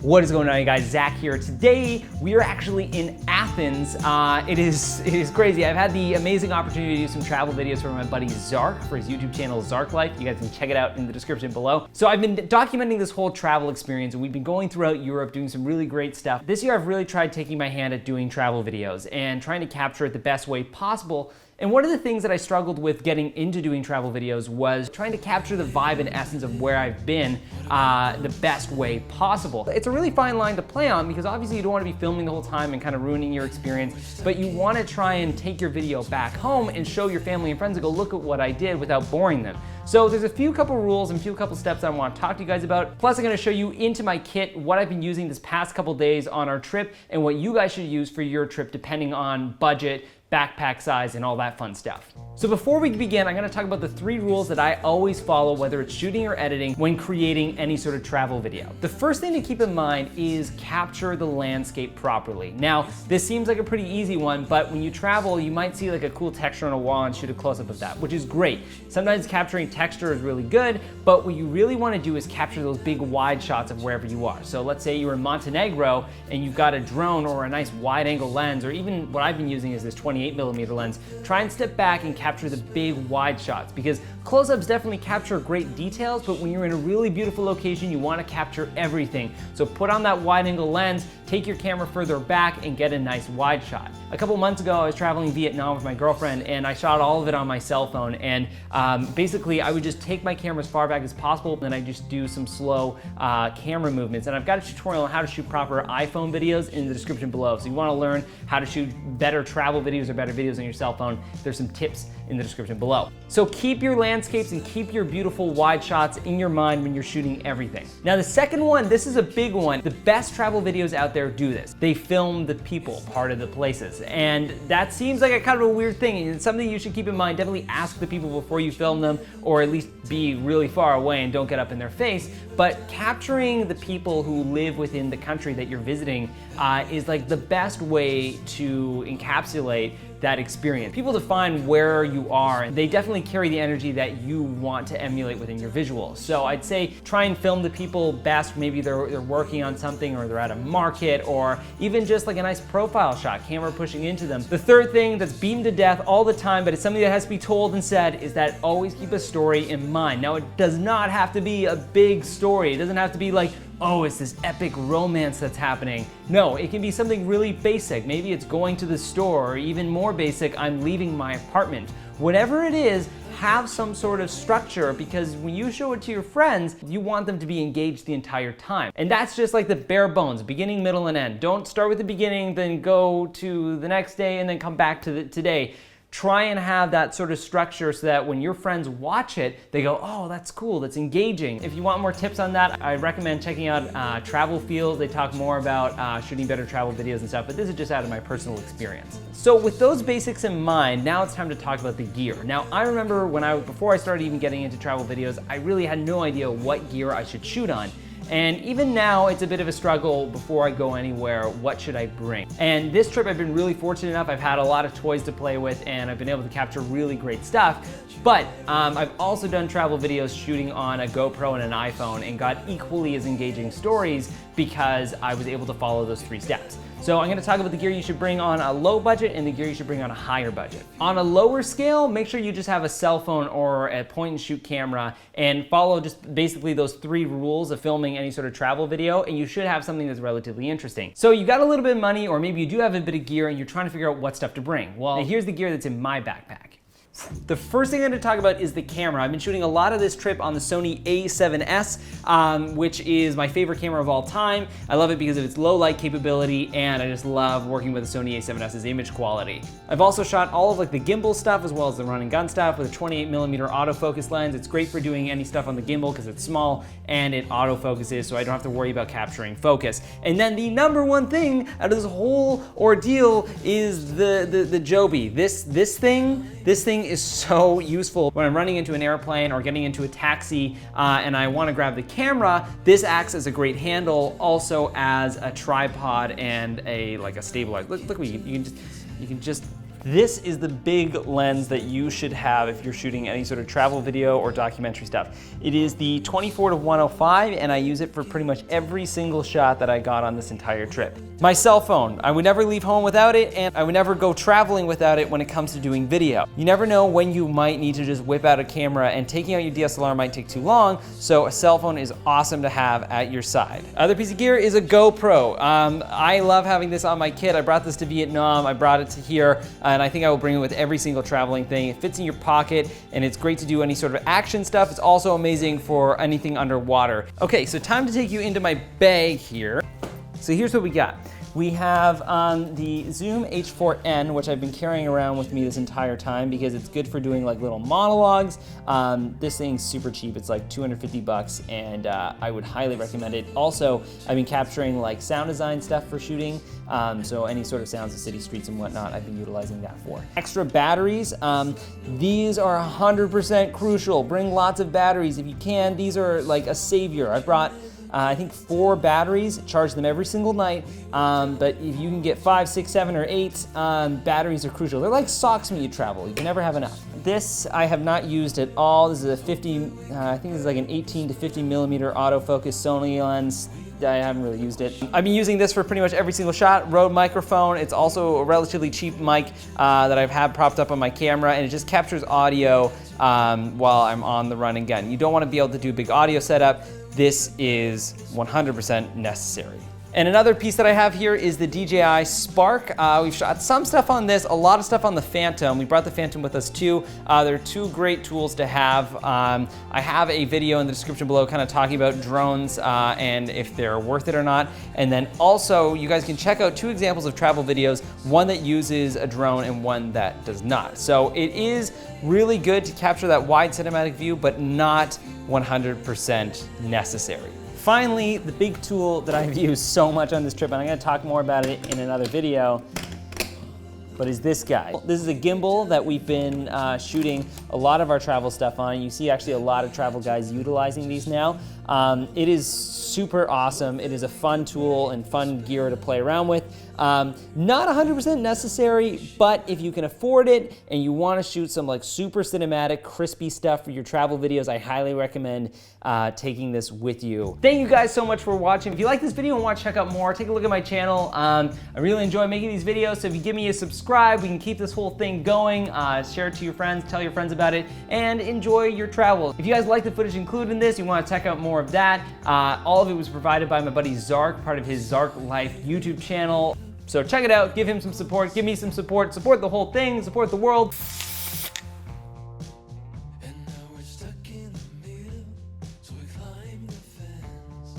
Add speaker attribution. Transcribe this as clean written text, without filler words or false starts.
Speaker 1: What is going on, you guys? Zach here. Today we are actually in Athens. It is crazy. I've had the amazing opportunity to do some travel videos for my buddy Zark for his YouTube channel Zark Life. You guys can check it out in the description below. So I've been documenting this whole travel experience, and we've been going throughout Europe doing some really great stuff. This year I've really tried taking my hand at doing travel videos and trying to capture it the best way possible. And one of the things that I struggled with getting into doing travel videos was trying to capture the vibe and essence of where I've been the best way possible. It's a really fine line to play on because obviously you don't want to be filming the whole time and kind of ruining your experience, but you want to try and take your video back home and show your family and friends and go, look at what I did, without boring them. So there's a couple rules and couple steps I want to talk to you guys about. Plus I'm going to show you into my kit what I've been using this past couple days on our trip and what you guys should use for your trip depending on budget, backpack size, and all that fun stuff. So before we begin, I'm gonna talk about the 3 rules that I always follow, whether it's shooting or editing, when creating any sort of travel video. The first thing to keep in mind is capture the landscape properly. Now, this seems like a pretty easy one, but when you travel, you might see like a cool texture on a wall and shoot a close-up of that, which is great. Sometimes capturing texture is really good, but what you really wanna do is capture those big wide shots of wherever you are. So let's say you're in Montenegro and you've got a drone or a nice wide-angle lens, or even what I've been using is this 28mm lens. Try and step back and capture the big wide shots, because close-ups definitely capture great details, but when you're in a really beautiful location, you want to capture everything. So put on that wide-angle lens, take your camera further back, and get a nice wide shot. A couple months ago, I was traveling Vietnam with my girlfriend, and I shot all of it on my cell phone, and basically I would just take my camera as far back as possible, and then I just do some slow camera movements. And I've got a tutorial on how to shoot proper iPhone videos in the description below. So you want to learn how to shoot better travel videos or better videos on your cell phone, there's some tips in the description below. So keep your landscapes and keep your beautiful wide shots in your mind when you're shooting everything. Now the second one, this is a big one. The best travel videos out there do this. They film the people part of the places. And that seems like a kind of a weird thing. It's something you should keep in mind. Definitely ask the people before you film them, or at least be really far away and don't get up in their face. But capturing the people who live within the country that you're visiting is like the best way to encapsulate that experience. People define where you are, and they definitely carry the energy that you want to emulate within your visual. So I'd say try and film the people best. Maybe they're working on something, or they're at a market, or even just like a nice profile shot, camera pushing into them. The third thing that's beaten to death all the time, but it's something that has to be told and said, is that always keep a story in mind. Now it does not have to be a big story. It doesn't have to be like, oh, it's this epic romance that's happening. No, it can be something really basic. Maybe it's going to the store, or even more basic, I'm leaving my apartment. Whatever it is, have some sort of structure, because when you show it to your friends, you want them to be engaged the entire time. And that's just like the bare bones, beginning, middle, and end. Don't start with the beginning, then go to the next day, and then come back to today. Try and have that sort of structure so that when your friends watch it, they go, oh, that's cool, that's engaging. If you want more tips on that, I recommend checking out Travel Fields. They talk more about shooting better travel videos and stuff, but this is just out of my personal experience. So with those basics in mind, now it's time to talk about the gear. Now, I remember before I started even getting into travel videos, I really had no idea what gear I should shoot on. And even now, it's a bit of a struggle before I go anywhere. What should I bring? And this trip, I've been really fortunate enough. I've had a lot of toys to play with, and I've been able to capture really great stuff. But I've also done travel videos shooting on a GoPro and an iPhone, and got equally as engaging stories because I was able to follow those 3 steps. So I'm gonna talk about the gear you should bring on a low budget and the gear you should bring on a higher budget. On a lower scale, make sure you just have a cell phone or a point and shoot camera and follow just basically those 3 rules of filming any sort of travel video, and you should have something that's relatively interesting. So you got a little bit of money, or maybe you do have a bit of gear and you're trying to figure out what stuff to bring. Well, here's the gear that's in my backpack. The first thing I'm going to talk about is the camera. I've been shooting a lot of this trip on the Sony a7S, which is my favorite camera of all time. I love it because of its low light capability, and I just love working with the Sony a7S's image quality. I've also shot all of like the gimbal stuff as well as the run and gun stuff with a 28mm autofocus lens. It's great for doing any stuff on the gimbal because it's small and it autofocuses, so I don't have to worry about capturing focus. And then the number one thing out of this whole ordeal is the Joby. This thing is so useful when I'm running into an airplane or getting into a taxi and I want to grab the camera. This acts as a great handle, also as a tripod and a stabilizer. Look what you can just This is the big lens that you should have if you're shooting any sort of travel video or documentary stuff. It is the 24-105, and I use it for pretty much every single shot that I got on this entire trip. My cell phone, I would never leave home without it, and I would never go traveling without it when it comes to doing video. You never know when you might need to just whip out a camera, and taking out your DSLR might take too long, so a cell phone is awesome to have at your side. Other piece of gear is a GoPro. I love having this on my kit. I brought this to Vietnam, I brought it to here, and I think I will bring it with every single traveling thing. It fits in your pocket, and it's great to do any sort of action stuff. It's also amazing for anything underwater. Okay, so time to take you into my bag here. So here's what we got. We have the Zoom H4n, which I've been carrying around with me this entire time because it's good for doing like little monologues. This thing's super cheap. It's like 250 bucks, and I would highly recommend it. Also, I've been capturing like sound design stuff for shooting. So any sort of sounds of city streets and whatnot, I've been utilizing that for. Extra batteries. These are 100% crucial. Bring lots of batteries if you can. These are like a savior. I brought I think 4 batteries, charge them every single night, but if you can get 5, 6, 7, or 8, batteries are crucial. They're like socks when you travel. You can never have enough. This I have not used at all. This is a 50, I think this is like an 18 to 50 millimeter autofocus Sony lens. I haven't really used it. I've been using this for pretty much every single shot. Rode microphone. It's also a relatively cheap mic that I've had propped up on my camera, and it just captures audio while I'm on the run and gun. You don't want to be able to do a big audio setup. This is 100% necessary. And another piece that I have here is the DJI Spark. We've shot some stuff on this, a lot of stuff on the Phantom. We brought the Phantom with us too. They're 2 great tools to have. I have a video in the description below kind of talking about drones and if they're worth it or not. And then also you guys can check out 2 examples of travel videos, one that uses a drone and one that does not. So it is really good to capture that wide cinematic view, but not 100% necessary. Finally, the big tool that I've used so much on this trip, and I'm gonna talk more about it in another video, but is this guy. This is a gimbal that we've been shooting a lot of our travel stuff on. You see actually a lot of travel guys utilizing these now. It is super awesome. It is a fun tool and fun gear to play around with. Not 100% necessary, but if you can afford it and you want to shoot some like super cinematic, crispy stuff for your travel videos, I highly recommend taking this with you. Thank you guys so much for watching. If you like this video and want to check out more, take a look at my channel. I really enjoy making these videos, so if you give me a subscribe, we can keep this whole thing going. Share it to your friends, tell your friends about it, and enjoy your travels. If you guys like the footage included in this, you want to check out more of that, all of it was provided by my buddy Zark, part of his Zark Life YouTube channel. So check it out, give him some support, give me some support, support the whole thing, support the world.